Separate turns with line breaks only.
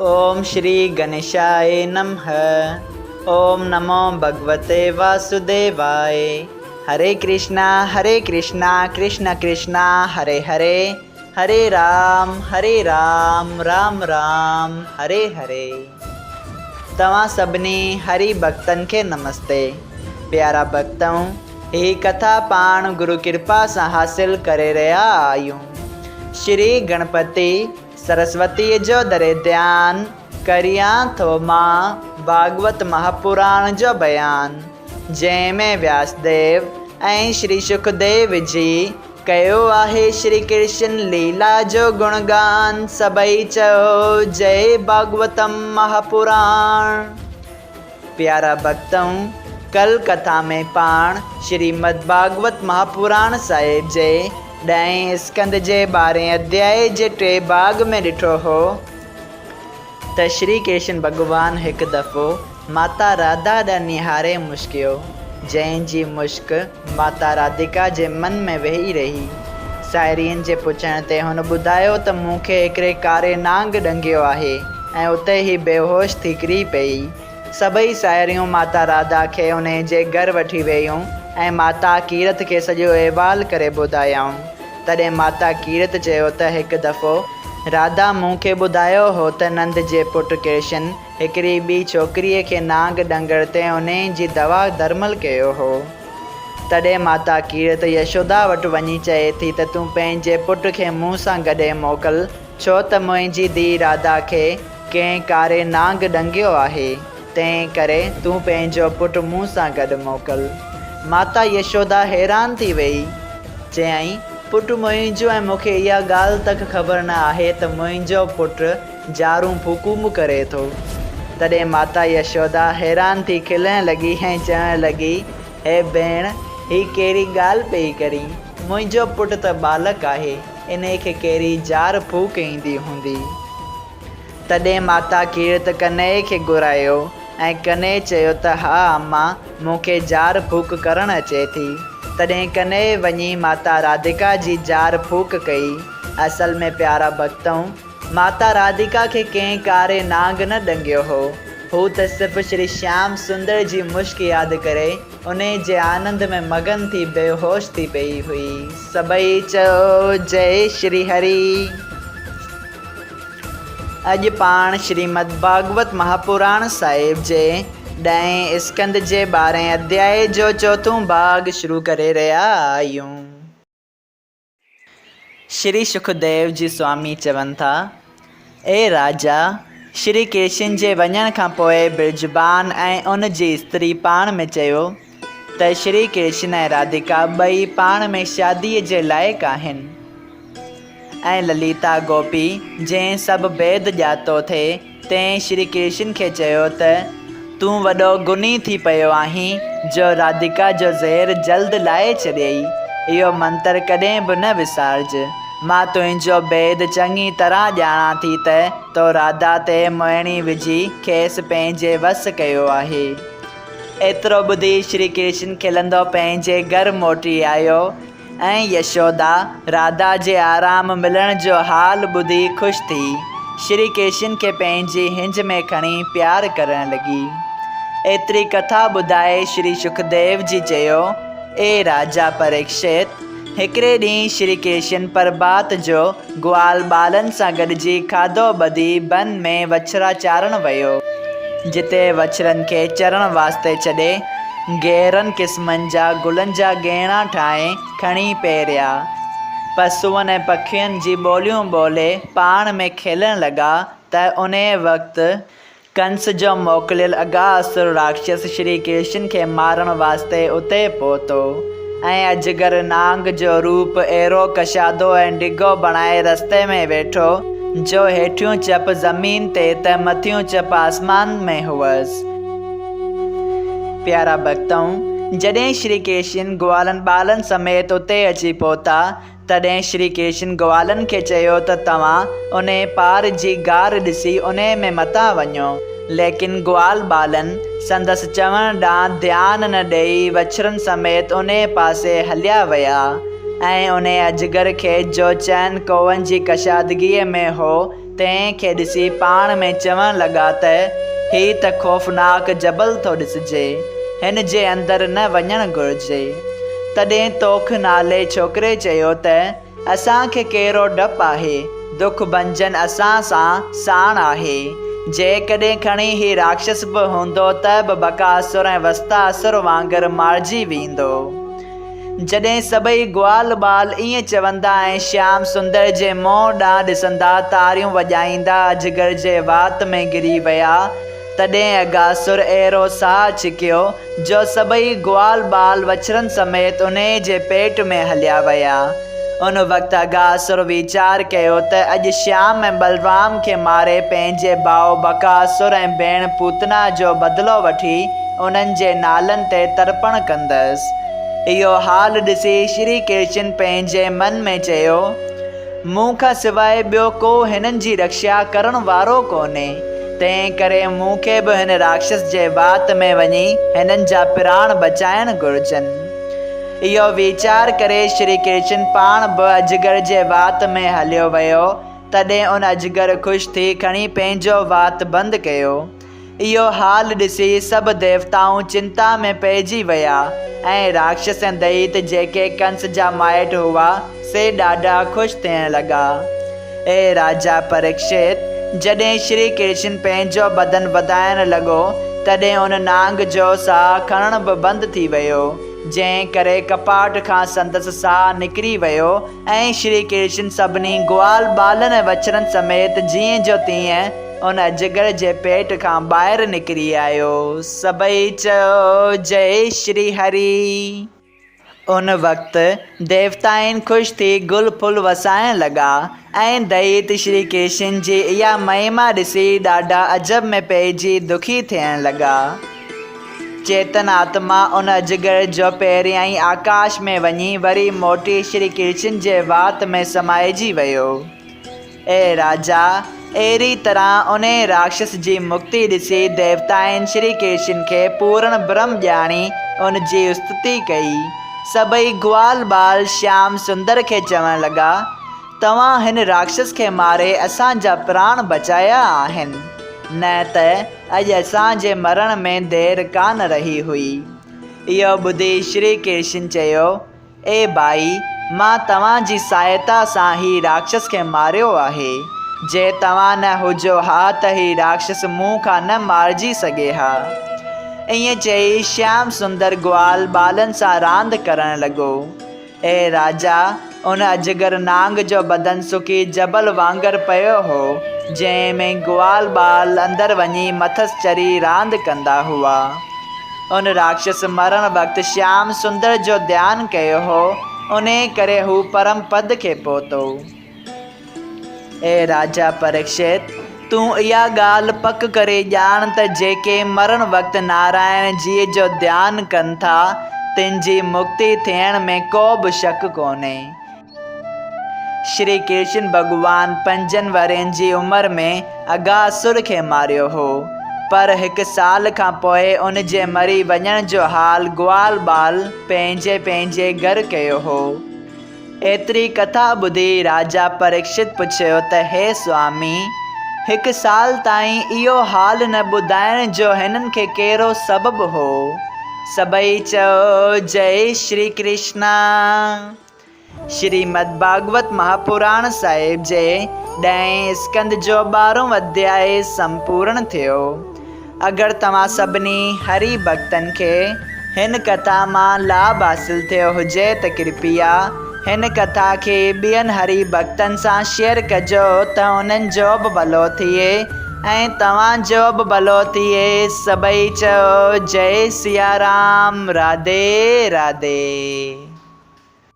ओम श्री गणेशाय नमः। ओम नमो भगवते वासुदेवाय। हरे कृष्णा कृष्ण कृष्णा हरे हरे, हरे राम राम राम हरे हरे। तव्हां सभिनी हरि भक्तन के नमस्ते। प्यारा भक्तों, ही कथा पाण गुरु कृपा से हासिल करे रहा आयूं। श्री गणपति सरस्वती जो दरे ध्यान करिया थो मां भागवत महापुराण जो बयान, जंहिंमें व्यासदेव ऐं श्री सुखदेव जी कयो आहे श्री कृष्ण लीला जो गुणगान। सभई चयो जय भागवतम महापुराण। प्यारा भक्तों, कल कथा में पाण श्रीमद् भागवत महापुराण साहिब जे 10 स्कंद जे 12 अध्याय जे 3 भाग में ॾिठो हो त श्री कृष्ण भगवान हिकु दफ़ो माता राधा ॾांहुं निहारे मुस्कियो, जंहिंजी मुश्क माता राधिका जे मन में वेही रही। साहेड़ियुनि जे पुछण ते हुन ॿुधायो त मूंखे हिकिड़े कारे नांग ॾंगियो आहे ऐं उते ई बेहोश थी किरी पई। सभई साहेड़ियूं माता राधा खे उन जे घर वठी वयूं ऐं माता कीरत खे सॼो अहिवाल करे ॿुधायऊं। तॾहिं माता कीरत चयो त हिकु दफ़ो राधा मूंखे ॿुधायो हो त नंद जे पुटु कृष्ण हिकिड़ी ॿी छोकिरीअ खे नांग ॾंगण ते उन जी दवा दरमल कयो हो। तॾहिं माता कीरत यशोदा वटि वञी चए थी त तूं पंहिंजे पुट खे मूं सां गॾु मोकिल, छो त मुंहिंजी धीउ राधा खे कंहिं कारे नांग ॾंगियो आहे, तंहिं करे तूं पंहिंजो पुटु मूं सां गॾु मोकिल। माता यशोदा हैरान थी वई, चयईं पुटु मुंहिंजो ऐं मूंखे इहा ॻाल्हि तक ख़बर न आहे त मुंहिंजो पुटु जारूं फूकूम करे थो। तॾहिं माता यशोदा हैरान थी खिलण लॻी ऐं चवण लॻी, हे भेण, ही कहिड़ी ॻाल्हि पई करी? मुंहिंजो पुटु त बालक आहे, इन खे कहिड़ी जार फूक ईंदी हूंदी। तॾहिं माता कीरत कन्हैया खे घुरायो ऐं कन्हैया चयो त हा अम्मा, मूंखे जार फूक करणु अचे थी। तॾहिं कन्हैया वञी माता राधिका जी जार फूक कई। असल में प्यारा भक्तों, माता राधिका खे कंहिं कारे नांग न ॾंगियो हो, हू त सिर्फ़ु श्री श्याम सुंदर जी मुश्क यादि करे उन जे आनंद में मगन थी बेहोश थी पई हुई। सभई चयो जय श्री हरि। अॼु पाण श्रीमद् भागवत महापुराण साहिब जे 10 स्कंद जे 12 अध्याय जो 4थों भाग शुरू करे रहिया आहियूं। श्री सुखदेव जी स्वामी चवनि था, ए राजा, श्री कृष्ण जे वञण खां पोइ ब्रजबान ऐं उन जी स्त्री पाण में चयो त श्री कृष्ण ऐं राधिका ॿई पाण में शादीअ जे लाइक़ आहिनि। ऐं ललिता गोपी जंहिं सभु भेद ॼातो थिए, तंहिं श्री कृष्ण खे चयो त तूं वॾो गुनी थी पियो आहीं जो राधिका जो ज़हर जल्द लाहे छॾियई। इहो मंत्र कॾहिं बि न विसारज। मां तुंहिंजो भेद चङी तरह ॼाणा थी त तो राधा ते मोहिणी विझी खेसि पंहिंजे वस कयो आहे। एतिरो ॿुधी श्री कृष्ण खिलंदो पंहिंजे घर मोटी आयो ऐं यशोदा राधा जे आराम मिलण जो हाल ॿुधी ख़ुशि थी श्री कृष्ण खे पंहिंजी हिंज में खणी प्यार करण लॻी। एतिरी कथा ॿुधाए श्री सुखदेव जी चयो, ए राजा परीक्षित, हिकिड़े ॾींहुं श्री कृष्ण प्रभात जो ग्वाल बालनि सां गॾिजी खाधो ॿधी बन में वछरा चारण वियो, जिते वछरनि खे चरण वास्ते छॾे गहरनि क़िस्मनि जा गुलनि जा गहना ठाहे खणी पहिरिया। पशुअनि ऐं पखियुनि जी ॿोलियूं ॿोले पाण में खेलण लॻा त उन वक़्तु कंस जो मोकिलियल अगासुर राक्षस श्री कृष्ण खे मारण वास्ते उते पहुतो ऐं अजगर नांग जो रूप अहिड़ो कशादो ऐं डिघो बणाए रस्ते में वेठो जो हेठियूं चप ज़मीन ते त मथियूं चप आसमान में हुअसि। प्यारा भक्तों, जॾहिं श्री कृष्ण ग्वालनि ॿालनि समेत उते अची पहुता, तॾहिं श्री कृष्ण ग्वालनि खे चयो त तव्हां उन पार जी गार ॾिसी उन में मथा वञो। लेकिन ग्वाल ॿालनि संदसि चवण ॾांहुं ध्यानु न ॾेई वछरनि समेत उन पासे हलिया विया ऐं उन अजगर खे जो चैन कौअनि जी कशादगीअ में हो तंहिंखे ॾिसी पाण में चवण लॻा त ही त ख़ौफ़नाक जबल थो ॾिसिजे, हिन जे अंदरि न वञणु घुरिजे। तॾहिं तोख नाले छोकिरे चयो त असांखे कहिड़ो डपु आहे, दुख भंजन असां सां साण आहे। जेकॾहिं खणी ही राक्षस बि हूंदो त बि बकासुर ऐं वस्तासुर वांगुरु मारिजी वेंदो। जॾहिं सभई ग्वाल बाल ईअं चवंदा ऐं श्याम सुंदर जे मुंहुं ॾांहुं ॾिसंदा तारियूं वॼाईंदा अजगर जे वात में किरी विया, तॾहिं अगासुर अहिड़ो साह छिकियो जो सभई ग्वाल बाल वछड़नि समेत उन जे पेट में हलिया विया। उन वक़्तु अगासुर वीचार कयो त अॼु श्याम ऐं बलराम खे मारे पंहिंजे भाउ बकासुर ऐं भेण पूतना जो बदिलो वठी उन्हनि जे नालनि ते तर्पण कंदसि। इहो हाल ॾिसी श्री कृष्ण पंहिंजे मन में चयो, मूं खां सवाइ ॿियो को हिननि जी रक्षा करण वारो कोन्हे, तंहिं करे मूंखे बि हिन राक्षस जे वात में वञी हिननि जा प्राण बचाइण घुरिजनि। इहो वीचार करे श्री कृष्ण पाण बि अजगर जे वात में हलियो वियो। तॾहिं उन अजगर ख़ुशि थी खणी पंहिंजो वात बंदि कयो। इहो हाल ॾिसी सभु देवताऊं चिंता में पइजी विया ऐं राक्षस ऐं दैत जेके कंस जा माइट हुआ से ॾाढा ख़ुशि थियण लॻा। ए राजा परीक्षित, जॾहिं श्री कृष्ण पंहिंजो बदन वधाइण लॻो तॾहिं उन नांग जो साह खणण बि बंदि थी वियो, जंहिं करे कपाट खां संदसि साह निकिरी वियो ऐं श्री कृष्ण सभिनी ग्वाल बालनि ऐं वछड़नि समेत जीअं जो तीअं उन अजगर जे पेट खां ॿाहिरि निकिरी आयो। सभई चयो जय श्री हरि। उन वक़्तु देवताउनि ख़ुशि थी गुल फुल वसाइण लॻा ऐं दैत श्री कृष्ण जी इहा महिमा ॾिसी ॾाढा अजब में पइजी दुखी थियण लॻा। चेतन आत्मा उन अजगर जो पहिरियां ई आकाश में वञी वरी मोटी श्री कृष्ण जे वात में समाइजी वियो। ए राजा, अहिड़ी तरह उन राक्षस जी मुक्ति ॾिसी देवताउनि श्री कृष्ण खे पूर्ण ब्रह्म ॼाणी उन जी स्तुति कई। सभई ग्वाल बाल श्याम सुंदर खे चवण लॻा, तव्हां हिन राक्षस खे मारे असांजा प्राण बचाया आहिनि, न त अॼु असांजे मरण में देरि कान रही हुई। इहो ॿुधी श्री कृष्ण चयो, ए भाई, मां तव्हांजी सहायता सां ही राक्षस खे मारियो आहे। जे तव्हां न हुजो हा त ही राक्षस मूं खां न मारिजी सघे हा। ईअं चई श्याम सुंदर ग्वाल बालनि सां रांदि करणु लॻो। ए राजा, उन अजगर नांग जो बदन सुकी जबल वांगुरु पियो हो, जंहिं में ग्वाल बाल अंदरि वञी मथसि चढ़ी रांदि कंदा हुआ। उन राक्षस मरण वक़्तु श्याम सुंदर जो ध्यानु कयो हो, उन करे हू परम पद खे पहुतो। ए राजा परीक्षित, तूं इहा ॻाल्हि पक करे ॼाण त जेके मरण वक़्तु नारायण जी जो ध्यानु कनि था तिन जी मुक्ति थियण में को बि शक कोन्हे। श्री कृष्ण भॻवान 5 वरनि जी उमिरि में अगासुर खे मारियो हो, पर 1 साल खां पोइ उन जे मरी वञण जो हाल ग्वाल बाल पंहिंजे पंहिंजे घर कयो हो। एतिरी कथा ॿुधी राजा परीक्षित पुछियो त हे स्वामी, 1 साल ताईं इहो हाल न ॿुधाइण जो हिननि खे कहिड़ो सबबु हो? सभई चयो जय श्री कृष्ण। श्रीमद् भागवत महापुराण साहिब जे 10 स्कंद जो 12वां अध्याय संपूर्ण थियो। अगरि तव्हां सभिनी हरि भक्तनि खे हिन कथा मां लाभ हासिल थियो हुजे त कृपया हिन कथा खे ॿियनि हरि भक्तनि सां शेयर कजो त उन्हनि जो बि भलो थिए ऐं तव्हांजो बि भलो थिए। सभई चयो जय सिया राम। राधे राधे।